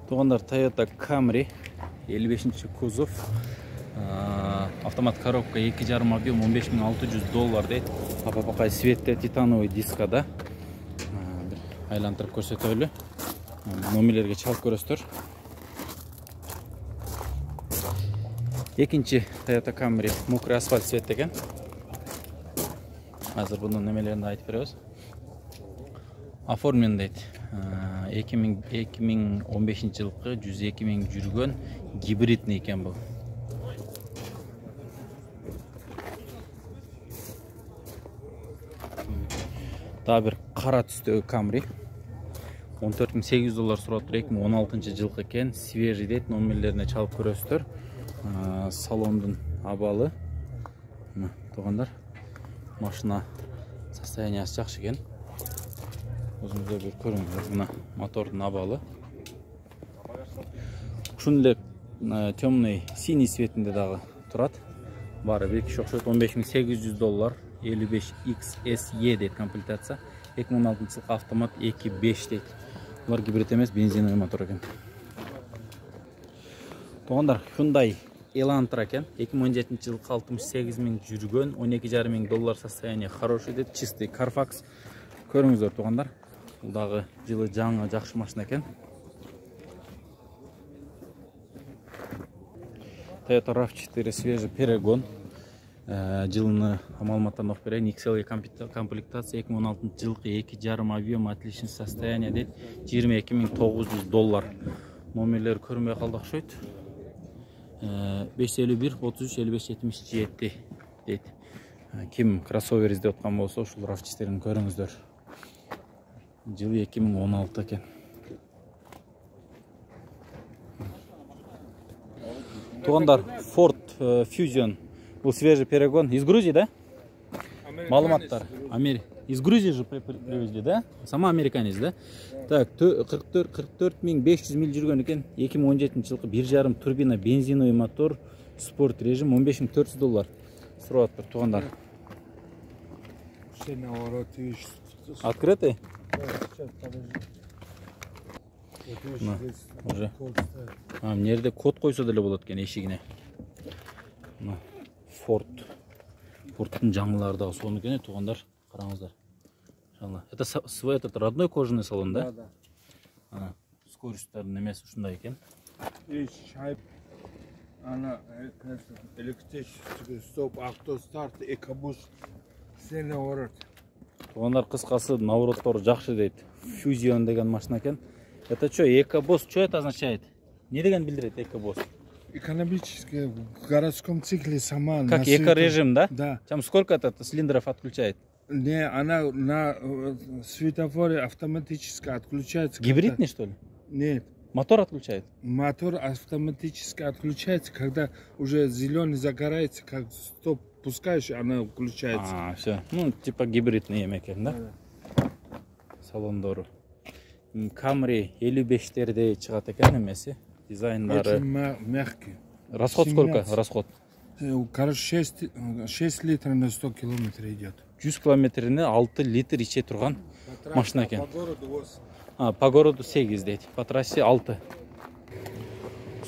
Туғандар Toyota Camry 55 кузов, автомат коробка, 2,5 объем, $15,600 дейді. Папа-пақай светті титановый дискада. Айлантырып көрсетөлі. Номерлерге чалып көрөстөр. Екінші Toyota Camry мокрый асфальт цвет екен. Азыр бұның немелерінде айтып береміз. Оформлен дейді. 2015 жылғы 102 000 жүрген гибридный екен бұл. Daha bir қара түстегі Camry. $14,800 сұрап тұр. 2016 жылғы екен. Свежий дейді. Номерлеріне чалып көресіздер. Салондың абалы. Туғандар. Машина состояниясы жақсы екен. Өзіңізде бір көріңіздер. Мына мотордың абалы. Шүнлек темный синий цветінде дағы тұрады. Бары бір кіші оқшайды. $15,800. 55XSE дейді комплектация. 2016 жылғы автомат 2.5 дейді. Бұлар гибрид емес, бензиновый мотор екен. Туғандар Hyundai Elantra екен. 2017 жылғы 68 000 жүрген, $12,500 состояние хороший дейді. Чистый Carfax. Көріңіздер туғандар. Бұлдағы жылы жаңа жақсы машина екен. Toyota RAV4 свежий перегон. Жылыны амалматтан оқып берейін. XL комплектация 2016 жылғы 2,5 объем, отличный состояние дейді. $22,900. Номерлер көрмей қалдық шойт. 551 33 55 77 дейді. Кім кроссовер іздеп отқан болса, шул RAV4-ін көріңіздер. Жылы 2016 екен. Туғандар Ford Fusion. Бұл свежий перегон. Из Грузии, да? Малуматтар. Из Грузии же привезли, да? Сама американец, да? Так, 44 500 миль жүрген екен. 2017 жылғы 1,5 турбина бензиновый мотор, спорт режим, $15,400. Сұрап бір туғандар. Открытый? Уже. Нерде код қойса дәлі болады екен ешігіне. Фордтың жаңылардағы соны екен, туғандар, қараңыздар. Это свой этот родной кожаный салон, да? Да. Скоростьтардың емес ұшында екен. Электрический стоп, автостарт, экобус, сені орат. Туғандар қысқасы навроттары жақшы дейді. Fusion деген машина екен. Это что, экобус, что это означает? Не деген білдіреді экобус? Экономически в городском цикле сама... Как эко-режим, да? Да. Там сколько это цилиндров отключает? Не, она на светофоре автоматически отключается. Гибридный, что ли? Нет. Мотор отключает? Мотор автоматически отключается, когда уже зеленый загорается, как стоп пускаешь, она включается. Все. Ну, типа гибридный емекен, да? Да. Салондору. Camry 55-терде шығады екен емесі. Дизайндары. Очень мягкий. Расход сколько? Расход? Короче, 6 литров на 100 километров идет. 100 километріне 6 литр içe тұрған машина екен. По городу 8. По городу 8 дейді. По трассе 6.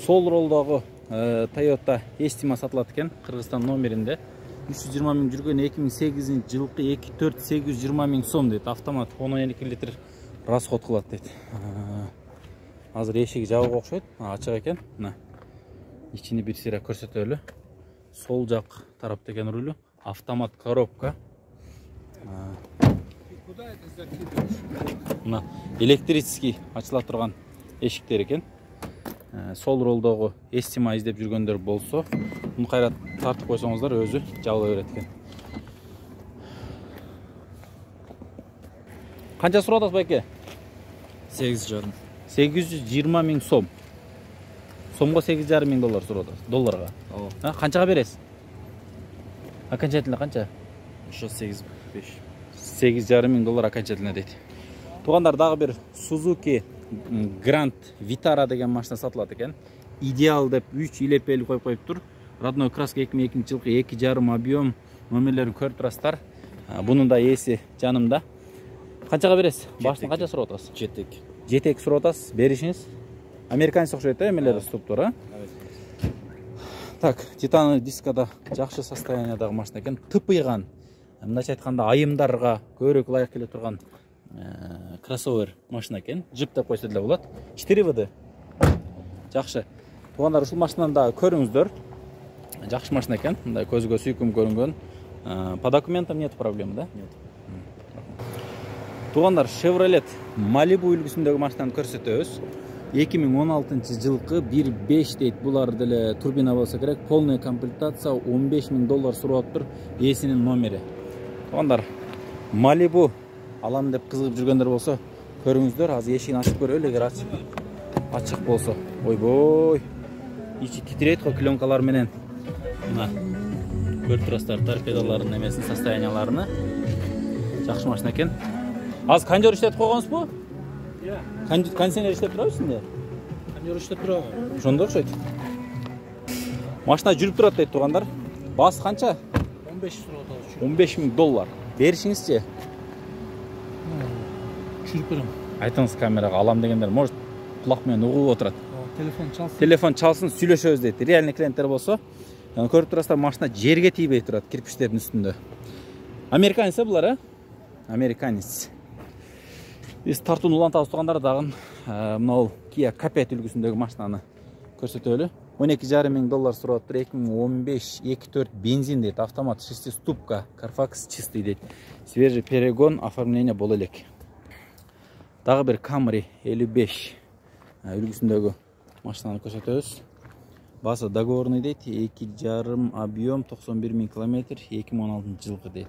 Сол ролдағы Toyota Estima сатылады екен. Қырғызстан номерінде. 320 000 жүрген 2008 жылғы 2,4 820 000 сом дейді. Автомат 12 литр расход қылады дейді. Азыр ешігі жауға оқшайды. Açық екен. Içini bir сирек көрсетөлі. Сол жақ тарап деген рулі. Автомат коробка. Куда это закидываешь? Электрический açыла тұрған ешіктер екен. Сол ролдағы Estima іздеп жүргендер болса, бұны қайрат тартып қойсаңыздар өзі жабыла береді екен. Қанша сұрадыңыз байке? 8,5. 820 000 сом. Сомға $8,500 сұрадыңыз. Долларға. Қаншаға бересіз? Окончательно қанша? Еще 8,5. $8,500 окончательно дейді. Туғандар дағы бір Suzuki Grand Vitara деген машина сатылады екен. Идеал деп 3 илепелі қойып тұр. Родной краска 2002 жылғы 2,5 объем, номерлерін көріп тұрасыздар. Бұның да есі жанымда. Қаншаға бересіз? Башын қанша сұрап отырсыз? 7. 7 сұрап отырсыз, берішіңіз? Американец окшойт, эмелери стоптор, а? Так, титановый дискада жакшы состояниядагы машина экен. Тыпыйган. Мындайча айтканда айымдарга көбүрөөк ылайык келе турган кроссовер машина экен. Джип деп койсо деле болот. 4 ВД. Жакшы. Туугандар, ушул машинаны да көрүңүздөр. Жакшы машина экен. Мындай көзгө сүйкүм көрүнгөн. По документам нет проблем, да? Нет. Туугандар, Chevrolet Malibu үлгүсүндөгү машинаны көрсөтөбүз. 2016 жылкы 1.5 дейт. Булар деле турбина болсо керек. Полная комплектация, $15,000 сурап тур. Ээсинин номери. Туугандар, Malibu алам деп кызыгып жүргөндөр болсо көрүңүздөр. Азыр эшигин ачып көрөлү, эгер ачык болсо. Ойбой. Ичи титрейт го клёнкалар менен. Мына көрүп турасыздар торпедалардын эмесин, состоянияларыны. Жакшы машина экен. Азыр кондер иштетип койгонсузбу? Кондиционер иштеп турабы сизде? Кондер иштеп турабы? Ошондо окшойт. Машина жүрүп турат дейт туугандар. Басы канча? 15 сурап атабыз. $15,000. Беришиңизчи? Жүрүп берем. Айтыңыз камерага, алам дегендер может кулак менен угуп отурат. Телефон çalsın. Телефон чалсын, сүйлөшөбүз дейт. Реальный клиенттер болсо, көрүп турасыздар, машина жерге тийбей турат, кирпичтердин үстүндө. Американец булар, а? Американец. Биз тартууну улантабыз туугандар, дагы мына Kia K5 үлгүсүндөгү машинаны көрсөтөлү. $12,500 сурап тур. 2015 2.4 бензин дейт, автомат, 6 ступка, Carfax чистый дейт. Свежий перегон, оформление боло элек. Дагы бир Camry 55 үлгүсүндөгү машинаны көрсөтөбүз. Басы договорный дейт, 2,5 объем, 91,000 км, 2016 жылкы дейт.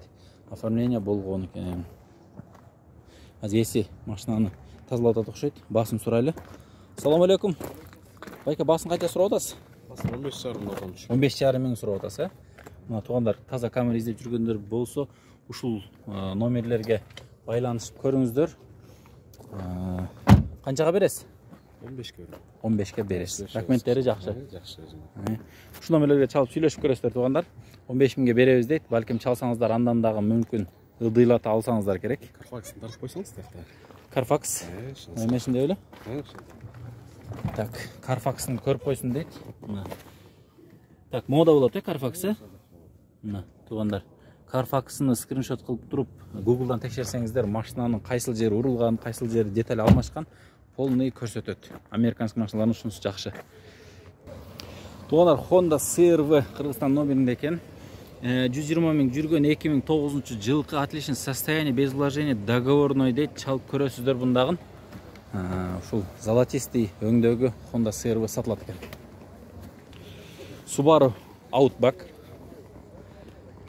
Оформление болгон экен. Азыр эси машинаны тазалап атат окшойт. Басын сурайлы. Assalamu алейкум. Байка, басын кайча сурап атасыз? Басын 15,5 атамчы. 15,5 сурап атасыз, а? Мына туугандар, таза камера издеп жүргөндөр болсо, ушул номерлерге байланышып көрүңүздөр. Канчага бересиз? 15 берем. 15ке бересиз. Документтери жакшы. Жакшы. Ушул номерлерге чалып сүйлөшүп көрөсүздөр туугандар. 15.000ге беребиз дейт. Балким чалсаңыздар, андан дагы мүмкүн ыдыйлата алсаңыздар керек. Carfax'ın тарып койсоңуздар. Carfax. Эмесинде эле? Конечно. Так, Carfax'ын көрүп койсун дейт. Мына. Так, мода болот, Carfax. Мына, туугандар. Carfax'ını скриншот кылып туруп, Google'дан текшерсеңиздер, машинанын кайсыл жери урулган, кайсыл жери деталь алмашкан, полный көрсөтөт. Американский машиналардын ушунусу жакшы. Туугандар, Honda CR-V Кыргызстан номеринде экен. 120 миң жүргөн, 2009 жылкы, отличный состояние, без вложения, договорной дейт. Чалып көрөсүздөр бундагын. Ушул золотистый өңдөгү Honda CR-V сатылат экен. Subaru Outback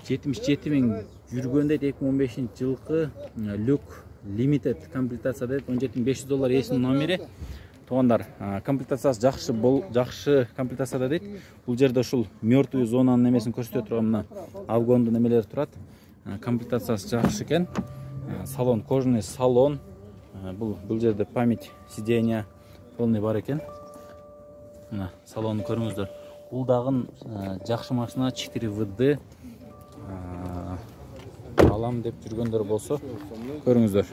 77 миң жүргөн дейт, 2015 жылкы, люк limited комплектация дейт, $17,500 эсинин номери. Туугандар, комплектациясы жакшы комплектацияда дейт. Бул жерде ушул мёртвый зонанын немесин көрсөтө турган мына авгондун немелери турат. Комплектациясы жакшы экен. Салон кожаный салон. Бул жерде память сиденья полный бар экен. Мына салонун көрүңүздөр. Бул дагы жакшы машина, 4 ВД. Алам деп жүргөндөр болсо көрүңүздөр.